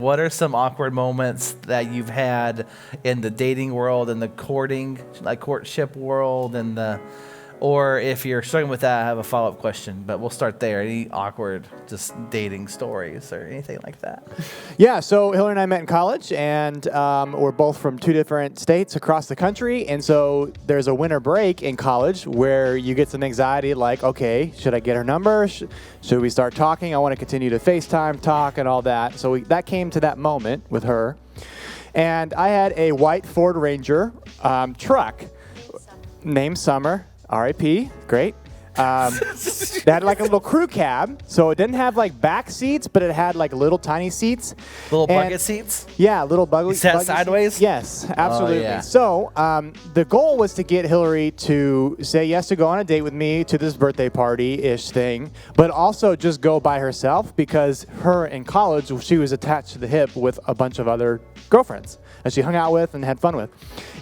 What are some awkward moments that you've had in the dating world and the courtship world or if you're struggling with that, I have a follow-up question, but we'll start there. Any awkward just dating stories or anything like that? Yeah, so Hillary and I met in college, and we're both from 2 different states across the country, and so there's a winter break in college where you get some anxiety like, okay, should I get her number? Should we start talking? I want to continue to FaceTime, talk, and all that. So that came to that moment with her, and I had a white Ford Ranger truck named Summer. R.I.P. Great. They had like a little crew cab, so it didn't have like back seats, but it had like little tiny seats. Little bucket seats? Yeah, little buggy. Sat sideways? Seats. Yes, absolutely. Oh, yeah. So the goal was to get Hillary to say yes to go on a date with me to this birthday party-ish thing, but also just go by herself because her in college, she was attached to the hip with a bunch of other girlfriends that she hung out with and had fun with.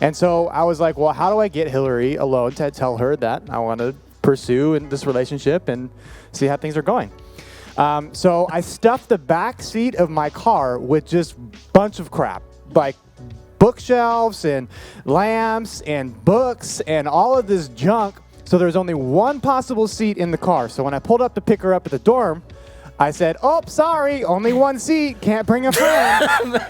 And so I was like, well, how do I get Hillary alone to tell her that I want to pursue in this relationship and see how things are going? So I stuffed the back seat of my car with just bunch of crap, like bookshelves and lamps and books and all of this junk. So there's only one possible seat in the car. So when I pulled up to pick her up at the dorm, I said, oh, sorry, only one seat, can't bring a friend.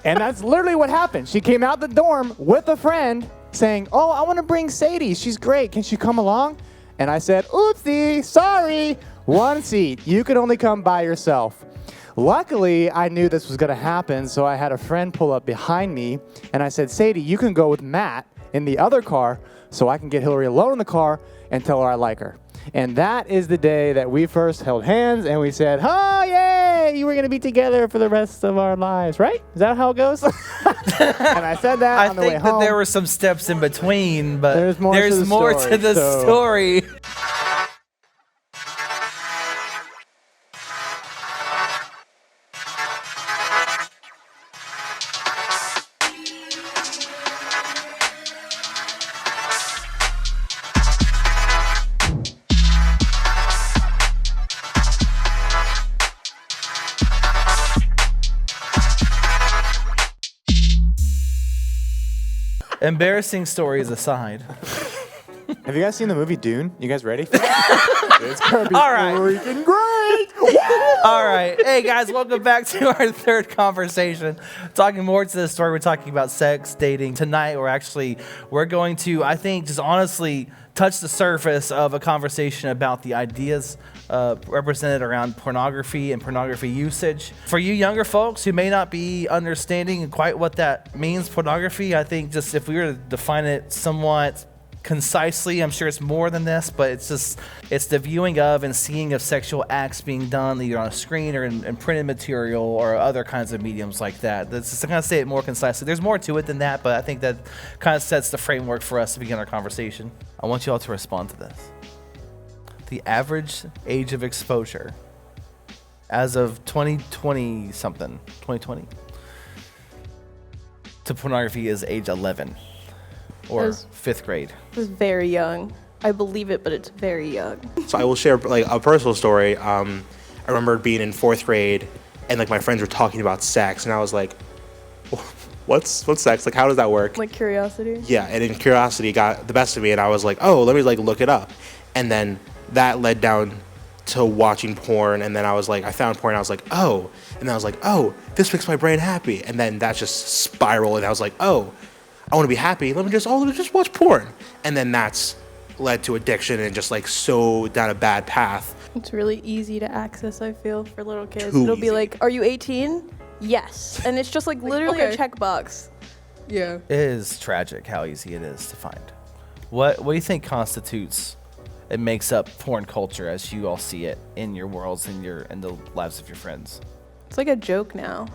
And that's literally what happened. She came out the dorm with a friend saying, oh, I want to bring Sadie. She's great. Can she come along? And I said, oopsie, sorry, one seat. You could only come by yourself. Luckily, I knew this was going to happen, so I had a friend pull up behind me, and I said, Sadie, you can go with Matt in the other car so I can get Hillary alone in the car and tell her I like her. And that is the day that we first held hands and we said, oh, yay, you were going to be together for the rest of our lives, right? Is that how it goes? And I said that on the way home. I think that there were some steps in between, but there's more to the so. story. Embarrassing stories aside. Have you guys seen the movie Dune? You guys ready? It's gonna be freaking great! All right. Hey, guys, welcome back to our third conversation. Talking more to this story, we're talking about sex, dating. Tonight, we're going to, I think, just honestly touch the surface of a conversation about the ideas represented around pornography and pornography usage. For you younger folks who may not be understanding quite what that means, pornography, I think just if we were to define it somewhat concisely, I'm sure it's more than this, but it's the viewing of and seeing of sexual acts being done either on a screen or in printed material or other kinds of mediums like that. That's just to kind of say it more concisely. There's more to it than that, but I think that kind of sets the framework for us to begin our conversation. I want you all to respond to this. The average age of exposure as of 2020 to pornography is age 11 or 5th grade. It was very young. I believe it, but it's very young. So I will share like a personal story. I remember being in 4th grade and like my friends were talking about sex and I was like, what's sex? Like, how does that work? Like curiosity? Yeah, and then curiosity got the best of me and I was like, oh, let me like look it up. And then that led down to watching porn, and then I found porn, and I was like, oh, and then I was like, oh, this makes my brain happy, and then that just spiraled, and I was like, oh, I want to be happy, let me just watch porn, and then that's led to addiction and just like so down a bad path. It's really easy to access, I feel, for little kids. Too It'll easy. be like, are you 18? Yes. And it's just like literally a checkbox. Yeah. It is tragic how easy it is to find. What do you think constitutes it makes up porn culture as you all see it in your worlds and in the lives of your friends? It's like a joke now.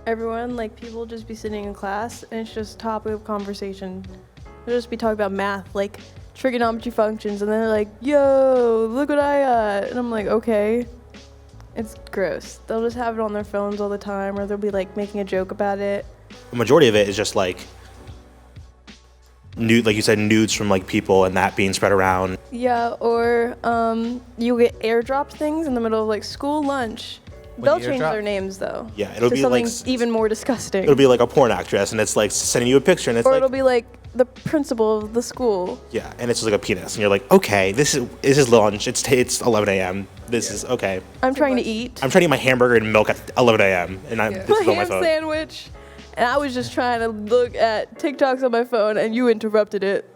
Everyone, like, people just be sitting in class and it's just topic of conversation. They'll just be talking about math, like trigonometry functions, and then they're like, yo, look what I got. And I'm like, okay. It's gross. They'll just have it on their phones all the time, or they'll be like making a joke about it. The majority of it is just like nude, like you said, nudes from like people and that being spread around. Yeah, or you get airdropped things in the middle of like school lunch, They'll you change drop. their names though. Yeah, it'll to be something like even more disgusting. it'll be like a porn actress, and it's like sending you a picture, and it's or like it'll be like the principal of the school. yeah, and it's just like a penis, and you're like, okay, this is lunch. It's 11 a.m. This is okay. I'm trying to eat I'm trying to eat my hamburger and milk at 11 a.m. and this my is on my ham phone. sandwich, and I was just trying to look at TikToks on my phone, and you interrupted it.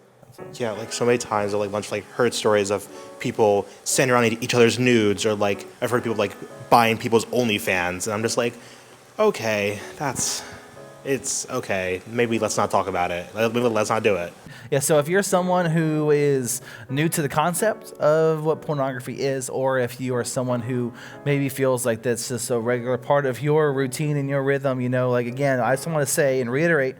Yeah, like so many times I've like bunch of like heard stories of people sending around each other's nudes, or like I've heard people like buying people's OnlyFans, and I'm just like, okay, it's okay. Maybe let's not talk about it. Maybe let's not do it. Yeah, so if you're someone who is new to the concept of what pornography is, or if you are someone who maybe feels like that's just a regular part of your routine and your rhythm, like again, I just want to say and reiterate,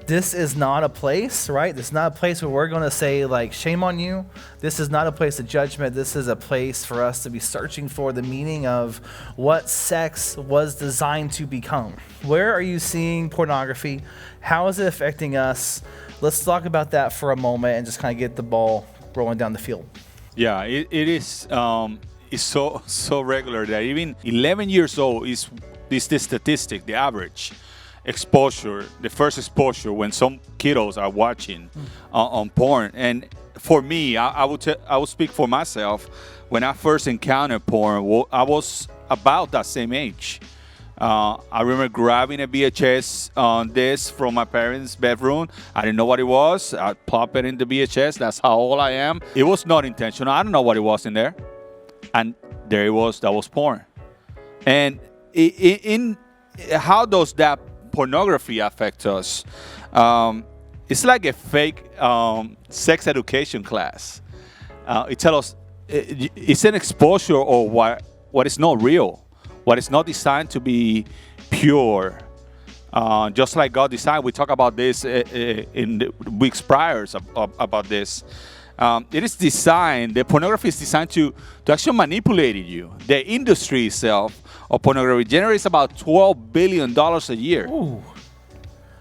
this is not a place, right? This is not a place where we're going to say like, shame on you. This is not a place of judgment. This is a place for us to be searching for the meaning of what sex was designed to become. Where are you seeing pornography? How is it affecting us? Let's talk about that for a moment and just kind of get the ball rolling down the field. Yeah, it is it's so regular that even 11 years old is the statistic, the average exposure, the first exposure when some kiddos are watching on porn. And for me, I would speak for myself. When I first encountered porn, I was about that same age. I remember grabbing a VHS on this from my parents' bedroom. I didn't know what it was. I pop it in the VHS. That's how old I am. It was not intentional. I don't know what it was in there. And there it was. That was porn. And in how does that pornography affect us? It's like a fake sex education class. It tells us it's an exposure of what is not real. What is not designed to be pure, just like God designed. We talked about this in the weeks prior about this. It is designed, the pornography is designed to actually manipulate you. The industry itself of pornography generates about $12 billion a year. Ooh.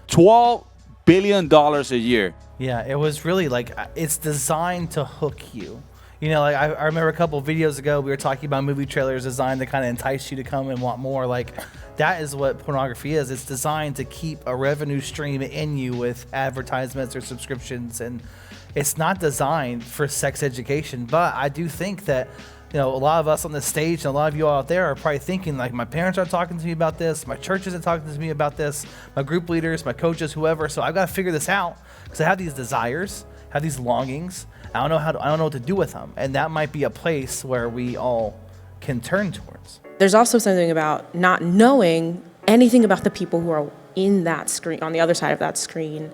$12 billion a year. Yeah, it was really like, it's designed to hook you. Like I remember a couple of videos ago, we were talking about movie trailers designed to kind of entice you to come and want more. Like, that is what pornography is. It's designed to keep a revenue stream in you with advertisements or subscriptions. And it's not designed for sex education. But I do think that, a lot of us on this stage and a lot of you all out there are probably thinking, like, my parents are talking to me about this. My church isn't talking to me about this. My group leaders, my coaches, whoever. So I've got to figure this out because I have these desires, have these longings. I don't know what to do with them. And that might be a place where we all can turn towards. There's also something about not knowing anything about the people who are in that screen, on the other side of that screen.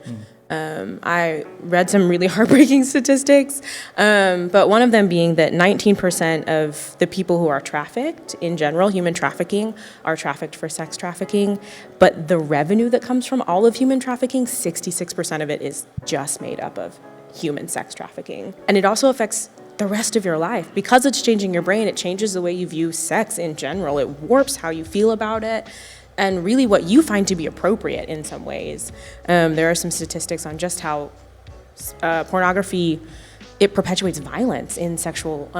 I read some really heartbreaking statistics, but one of them being that 19% of the people who are trafficked in general, human trafficking, are trafficked for sex trafficking. But the revenue that comes from all of human trafficking, 66% of it is just made up of human sex trafficking. And it also affects the rest of your life. Because it's changing your brain, it changes the way you view sex in general. It warps how you feel about it and really what you find to be appropriate in some ways. There are some statistics on just how pornography, it perpetuates violence in sexual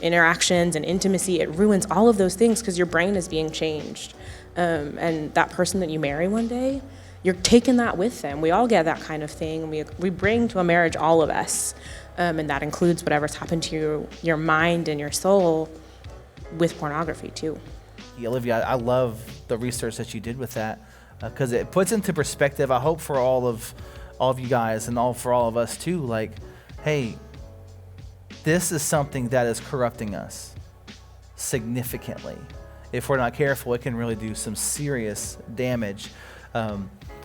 interactions and intimacy. It ruins all of those things because your brain is being changed. And that person that you marry one day, you're taking that with them. We all get that kind of thing. We bring to a marriage, all of us, and that includes whatever's happened to your mind and your soul with pornography too. Yeah, Olivia, I love the research that you did with that because it puts into perspective, I hope for all of you guys and for all of us too, like, hey, this is something that is corrupting us significantly. If we're not careful, it can really do some serious damage.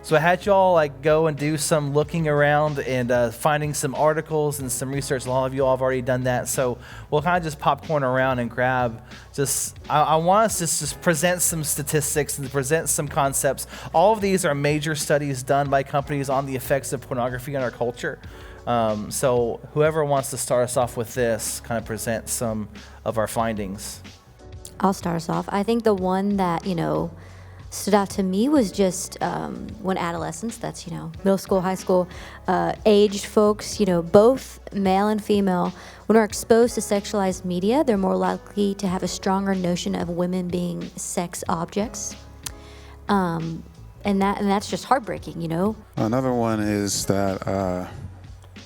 So I had y'all go and do some looking around and finding some articles and some research. A lot of you all have already done that. So we'll kind of just popcorn around and grab I want us to just present some statistics and present some concepts. All of these are major studies done by companies on the effects of pornography on our culture. So whoever wants to start us off with this, kind of present some of our findings. I'll start us off. I think the one that, stood out to me was just when adolescents, that's, middle school, high school, aged folks, both male and female, when are exposed to sexualized media, they're more likely to have a stronger notion of women being sex objects. And that's just heartbreaking, Another one is that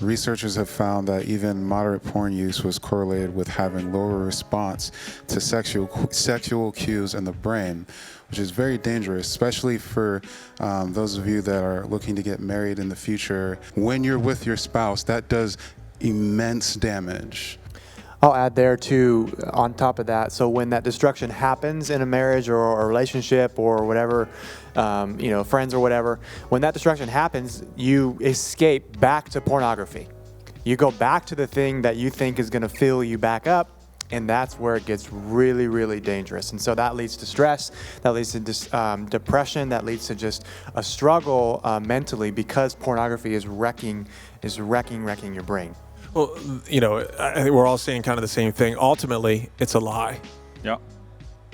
researchers have found that even moderate porn use was correlated with having lower response to sexual cues in the brain, which is very dangerous, especially for those of you that are looking to get married in the future. When you're with your spouse, that does immense damage. I'll add there too, on top of that, so when that destruction happens in a marriage or a relationship or whatever, friends or whatever, when that destruction happens, you escape back to pornography. You go back to the thing that you think is going to fill you back up, and that's where it gets really, really dangerous. And so that leads to stress, that leads to depression, that leads to just a struggle mentally, because pornography is wrecking your brain. Well, I think we're all saying kind of the same thing. Ultimately, it's a lie. Yeah.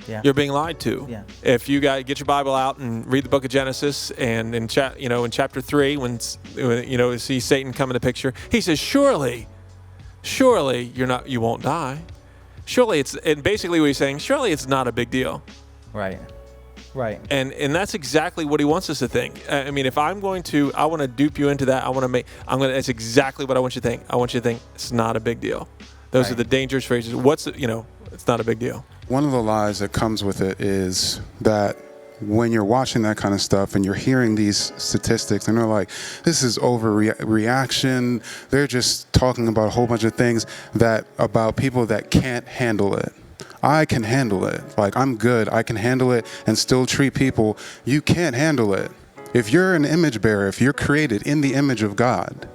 Yeah. You're being lied to. Yeah. If you get your Bible out and read the book of Genesis, and in chapter 3, when you see Satan come in the picture, he says, "Surely, you won't die. Surely and basically what he's saying, surely it's not a big deal." Right. Right. And that's exactly what he wants us to think. I mean, if I want to dupe you into that, that's exactly what I want you to think. I want you to think it's not a big deal. Those are the dangerous phrases. It's not a big deal. One of the lies that comes with it is that when you're watching that kind of stuff and you're hearing these statistics and they're like, this is overreaction, they're just talking about a whole bunch of things about people that can't handle it. I can handle it. Like, I'm good. I can handle it and still treat people. You can't handle it. If you're an image bearer, if you're created in the image of God,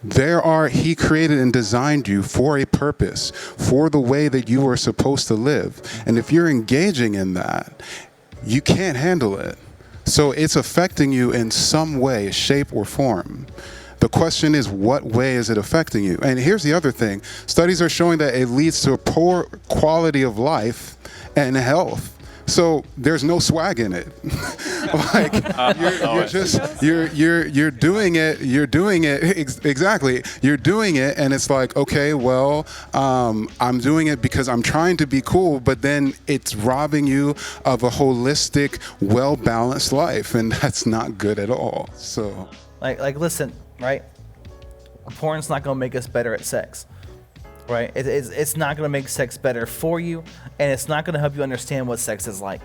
He created and designed you for a purpose, for the way that you are supposed to live. And if you're engaging in that, you can't handle it. So it's affecting you in some way, shape, or form. The question is, what way is it affecting you? And here's the other thing. Studies are showing that it leads to a poor quality of life and health. So there's no swag in it. Like, you're doing it exactly. You're doing it, and it's like, okay, well, I'm doing it because I'm trying to be cool, but then it's robbing you of a holistic, well-balanced life, and that's not good at all. So, like listen, right? Porn's not gonna make us better at sex. Right? It's not going to make sex better for you, and it's not going to help you understand what sex is like.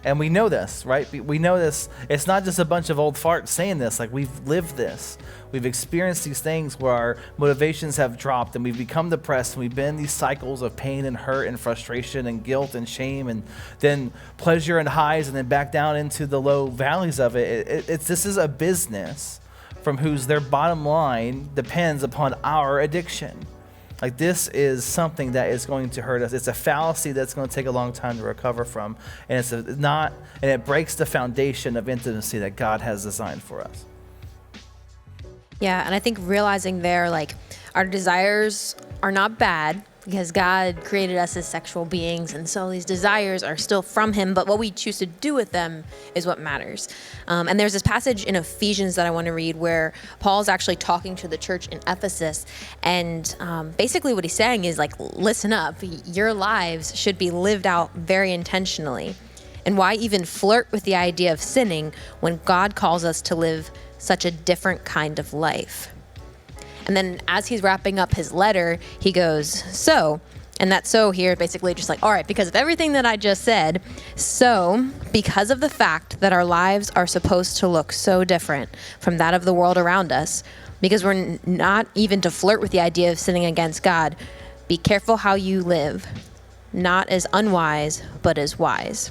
And we know this, right? We know this. It's not just a bunch of old farts saying this. Like, we've lived this. We've experienced these things where our motivations have dropped, and we've become depressed, and we've been in these cycles of pain and hurt and frustration and guilt and shame, and then pleasure and highs, and then back down into the low valleys of it. This is a business from whose their bottom line depends upon our addiction. Like, this is something that is going to hurt us. It's a fallacy that's going to take a long time to recover from, and it breaks the foundation of intimacy that God has designed for us. Yeah, and I think realizing there, like, our desires are not bad because God created us as sexual beings, and so these desires are still from Him, but what we choose to do with them is what matters. And there's this passage in Ephesians that I want to read where Paul's actually talking to the church in Ephesus, and basically what he's saying is, like, listen up, your lives should be lived out very intentionally. And why even flirt with the idea of sinning when God calls us to live such a different kind of life? And then as he's wrapping up his letter, he goes, so, and that so here basically just like, all right, because of everything that I just said, so because of the fact that our lives are supposed to look so different from that of the world around us, because we're not even to flirt with the idea of sinning against God, be careful how you live, not as unwise, but as wise.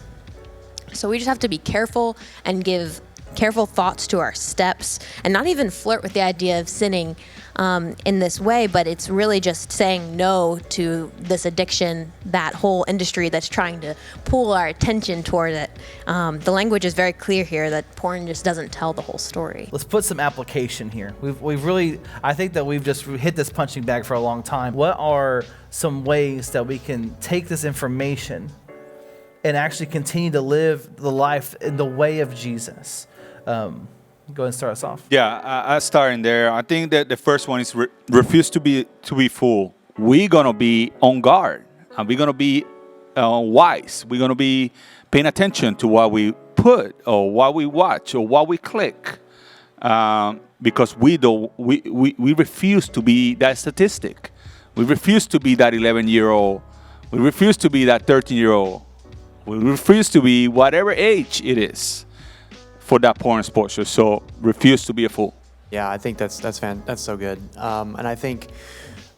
So we just have to be careful and give careful thoughts to our steps and not even flirt with the idea of sinning in this way, but it's really just saying no to this addiction, that whole industry that's trying to pull our attention toward it. The language is very clear here that porn just doesn't tell the whole story. Let's put some application here. We've really, I think that we've just hit this punching bag for a long time. What are some ways that we can take this information and actually continue to live the life in the way of Jesus? Go ahead and start us off. Yeah, I start in there. I think that the first one is refuse to be fooled. We're gonna be on guard, and we're gonna be wise. We're gonna be paying attention to what we put, or what we watch, or what we click, because we refuse to be that statistic. We refuse to be that 11-year-old. We refuse to be that 13-year-old. We refuse to be whatever age it is for that porn exposure. So refuse to be a fool. Yeah, I think that's so good. And I think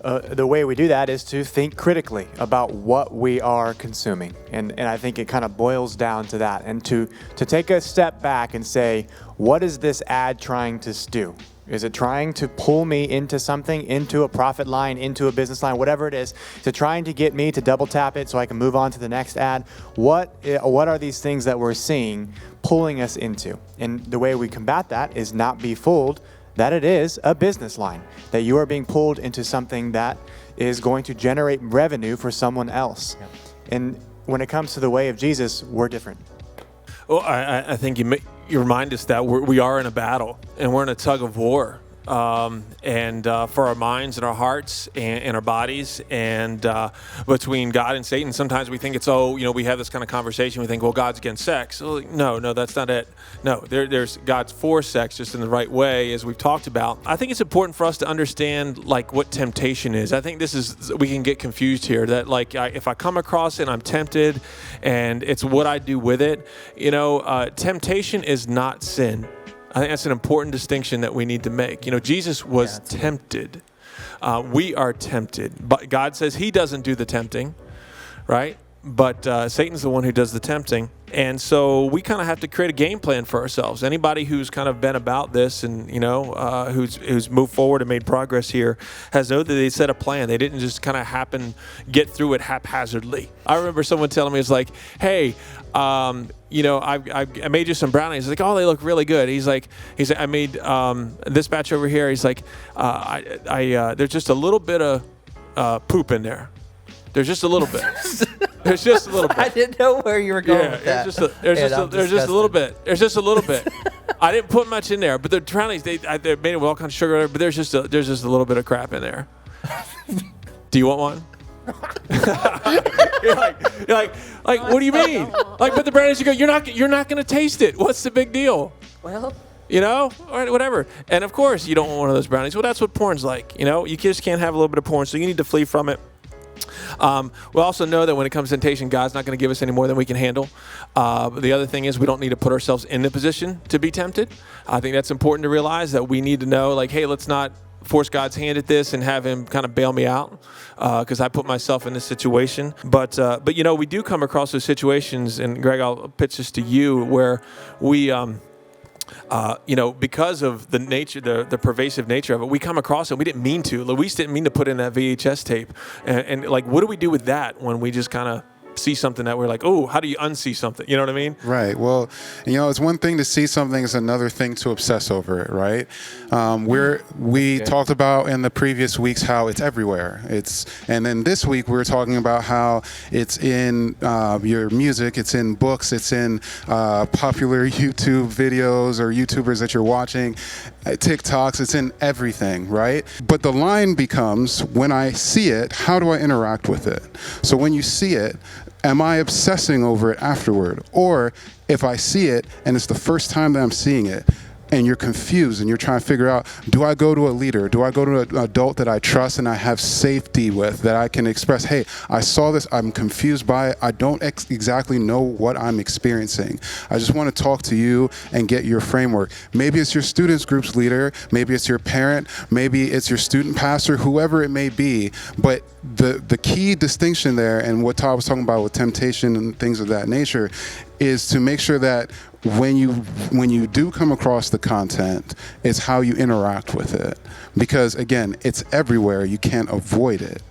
the way we do that is to think critically about what we are consuming. And I think it kind of boils down to that. And to take a step back and say, what is this ad trying to do? Is it trying to pull me into something, into a profit line, into a business line, whatever it is? Is it trying to get me to double tap it so I can move on to the next ad? What are these things that we're seeing pulling us into? And the way we combat that is not be fooled that it is a business line, that you are being pulled into something that is going to generate revenue for someone else. Yep. And when it comes to the way of Jesus, we're different. Well, I think you remind us that we are in a battle, and we're in a tug of war. And for our minds and our hearts and our bodies, and between God and Satan. Sometimes we think it's, we have this kind of conversation. We think, well, God's against sex. Well, no, that's not it. No, there's God's for sex, just in the right way, as we've talked about. I think it's important for us to understand what temptation is. I think we can get confused here, that if I come across it and I'm tempted, and it's what I do with it. Temptation is not sin. I think that's an important distinction that we need to make. Jesus was tempted. We are tempted. But God says he doesn't do the tempting, right? But Satan's the one who does the tempting. And so we kind of have to create a game plan for ourselves. Anybody who's kind of been about this and, who's moved forward and made progress here has known that they set a plan. They didn't just kind of get through it haphazardly. I remember someone telling me, it's like, hey, I made you some brownies. He's like, oh, they look really good. He's like, I made this batch over here. He's like, there's just a little bit of poop in there. There's just a little bit. There's just a little bit. I didn't know where you were going with that. There's just a little bit. There's just a little bit. I didn't put much in there, but the brownies, they made it with all kinds of sugar, but there's just a little bit of crap in there. Do you want one? you're like, what do you mean? But the brownies, you go, you're not going to taste it. What's the big deal? Well, or whatever. And of course, you don't want one of those brownies. Well, that's what porn's like. You just can't have a little bit of porn, so you need to flee from it. We also know that when it comes to temptation, God's not going to give us any more than we can handle. But the other thing is we don't need to put ourselves in the position to be tempted. I think that's important to realize, that we need to know, hey, let's not force God's hand at this and have him kind of bail me out, because I put myself in this situation. But we do come across those situations, and Greg, I'll pitch this to you, where we because of the nature, the pervasive nature of it, we come across it. We didn't mean to. Luis didn't mean to put in that VHS tape. And what do we do with that when we just kind of see something that we're like, oh, how do you unsee something? You know what I mean? Right. Well, it's one thing to see something, it's another thing to obsess over it, right? We talked about in the previous weeks how it's everywhere. And then this week we were talking about how it's in your music, it's in books, it's in popular YouTube videos or YouTubers that you're watching, TikToks, it's in everything, right? But the line becomes, when I see it, how do I interact with it? So when you see it, am I obsessing over it afterward? Or if I see it and it's the first time that I'm seeing it, and you're confused and you're trying to figure out, do I go to a leader? Do I go to an adult that I trust and I have safety with, that I can express, hey, I saw this, I'm confused by it, I don't exactly know what I'm experiencing. I just want to talk to you and get your framework. Maybe it's your students group's leader, maybe it's your parent, maybe it's your student pastor, whoever it may be. But the key distinction there, and what Todd was talking about with temptation and things of that nature, is to make sure that when you do come across the content, it's how you interact with it. Because again, it's everywhere, you can't avoid it,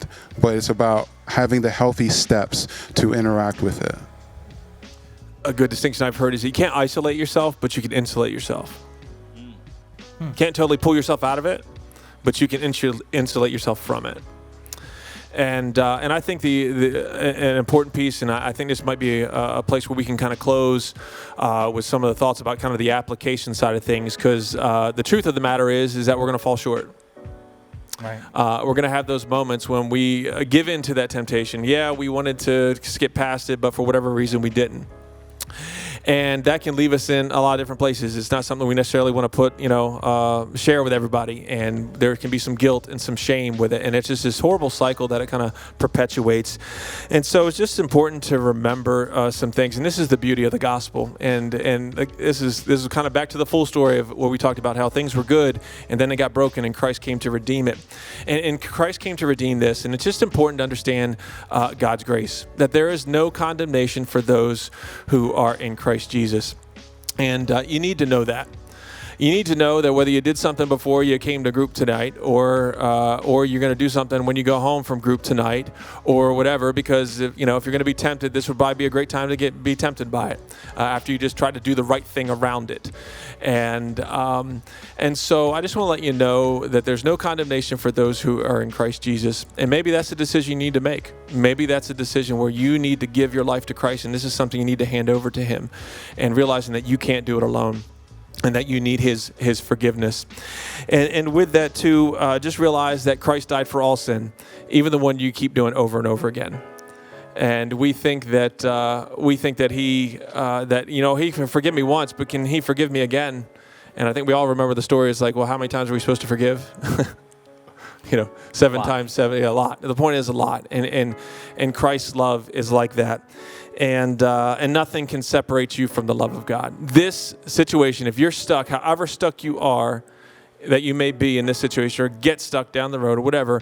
but it's about having the healthy steps to interact with it. A good distinction I've heard is you can't isolate yourself, but you can insulate yourself. Can't totally pull yourself out of it, but you can insulate yourself from it. And I think an important piece, and I think this might be a place where we can kind of close with some of the thoughts about kind of the application side of things, because the truth of the matter is that we're going to fall short. Right. We're going to have those moments when we give in to that temptation. Yeah, we wanted to skip past it, but for whatever reason we didn't. And that can leave us in a lot of different places. It's not something we necessarily want to put, share with everybody. And there can be some guilt and some shame with it. And it's just this horrible cycle that it kind of perpetuates. And so it's just important to remember some things. And this is the beauty of the gospel. And this is kind of back to the full story of what we talked about, how things were good and then they got broken and Christ came to redeem it. And Christ came to redeem this. And it's just important to understand God's grace, that there is no condemnation for those who are in Christ Jesus. And you need to know that. You need to know that whether you did something before you came to group tonight, or you're going to do something when you go home from group tonight, or whatever, because if you're going to be tempted, this would probably be a great time to be tempted by it after you just try to do the right thing around it. And so I just want to let you know that there's no condemnation for those who are in Christ Jesus. And maybe that's a decision you need to make. Maybe that's a decision where you need to give your life to Christ, and this is something you need to hand over to Him, and realizing that you can't do it alone, and that you need His forgiveness. And with that too, just realize that Christ died for all sin, even the one you keep doing over and over again. And we think that He He can forgive me once, but can He forgive me again? And I think we all remember the story. It's like, well, how many times are we supposed to forgive? 7 times 7, a lot. The point is a lot. And Christ's love is like that. And nothing can separate you from the love of God. This situation, if you're stuck, however stuck you are, that you may be in this situation, or get stuck down the road or whatever,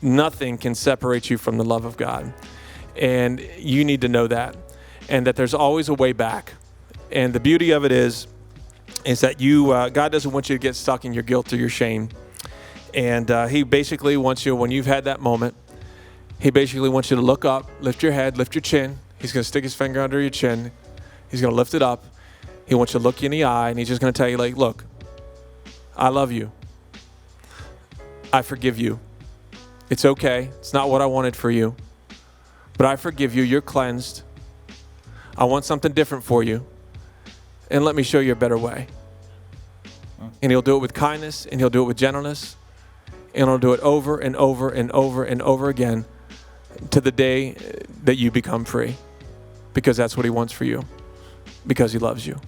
nothing can separate you from the love of God. And you need to know that, and that there's always a way back. And the beauty of it is that God doesn't want you to get stuck in your guilt or your shame. And He basically wants you, when you've had that moment, He basically wants you to look up, lift your head, lift your chin. He's going to stick His finger under your chin. He's going to lift it up. He wants you to look you in the eye, and He's just going to tell you, like, look, I love you. I forgive you. It's okay. It's not what I wanted for you, but I forgive you. You're cleansed. I want something different for you, and let me show you a better way. And He'll do it with kindness, and He'll do it with gentleness, and He'll do it over and over and over and over again to the day that you become free, because that's what He wants for you, because He loves you.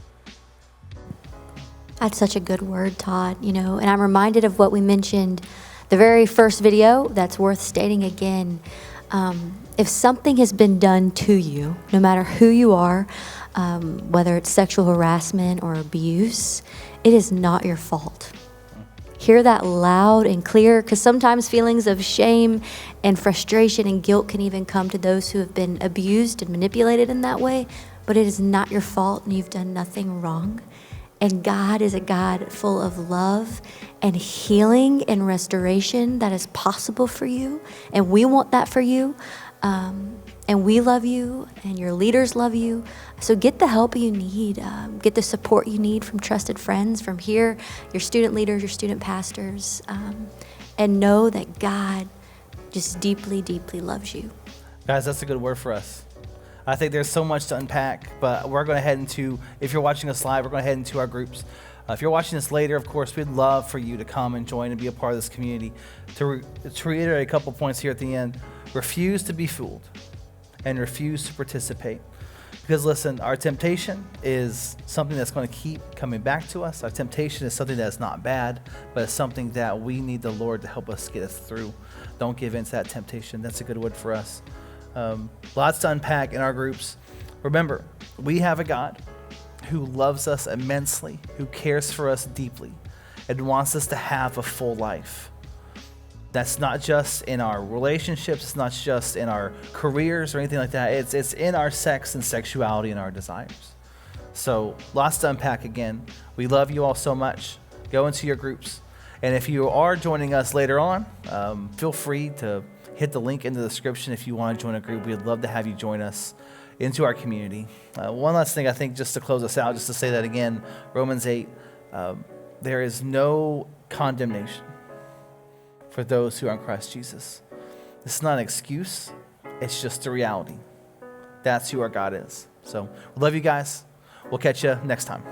That's such a good word, Todd, and I'm reminded of what we mentioned, the very first video, that's worth stating again. If something has been done to you, no matter who you are, whether it's sexual harassment or abuse, it is not your fault. Hear that loud and clear, because sometimes feelings of shame and frustration and guilt can even come to those who have been abused and manipulated in that way, but it is not your fault and you've done nothing wrong. And God is a God full of love and healing and restoration that is possible for you, and we want that for you. And we love you, and your leaders love you. So get the help you need. Get the support you need from trusted friends, from here, your student leaders, your student pastors. And know that God just deeply, deeply loves you. Guys, that's a good word for us. I think there's so much to unpack, but we're going to head into, if you're watching us live, we're going to head into our groups. If you're watching this later, of course, we'd love for you to come and join and be a part of this community. To reiterate a couple points here at the end, refuse to be fooled and refuse to participate. Because listen, our temptation is something that's going to keep coming back to us. Our temptation is something that's not bad, but it's something that we need the Lord to help us get us through. Don't give in to that temptation. That's a good word for us. Lots to unpack in our groups. Remember, we have a God who loves us immensely, who cares for us deeply, and wants us to have a full life. That's not just in our relationships, it's not just in our careers or anything like that. It's in our sex and sexuality and our desires. So lots to unpack again. We love you all so much. Go into your groups. And if you are joining us later on, feel free to hit the link in the description if you want to join a group. We'd love to have you join us into our community. One last thing, I think, just to close us out, just to say that again, Romans 8, there is no condemnation for those who are in Christ Jesus. This is not an excuse. It's just a reality. That's who our God is. So we love you guys. We'll catch you next time.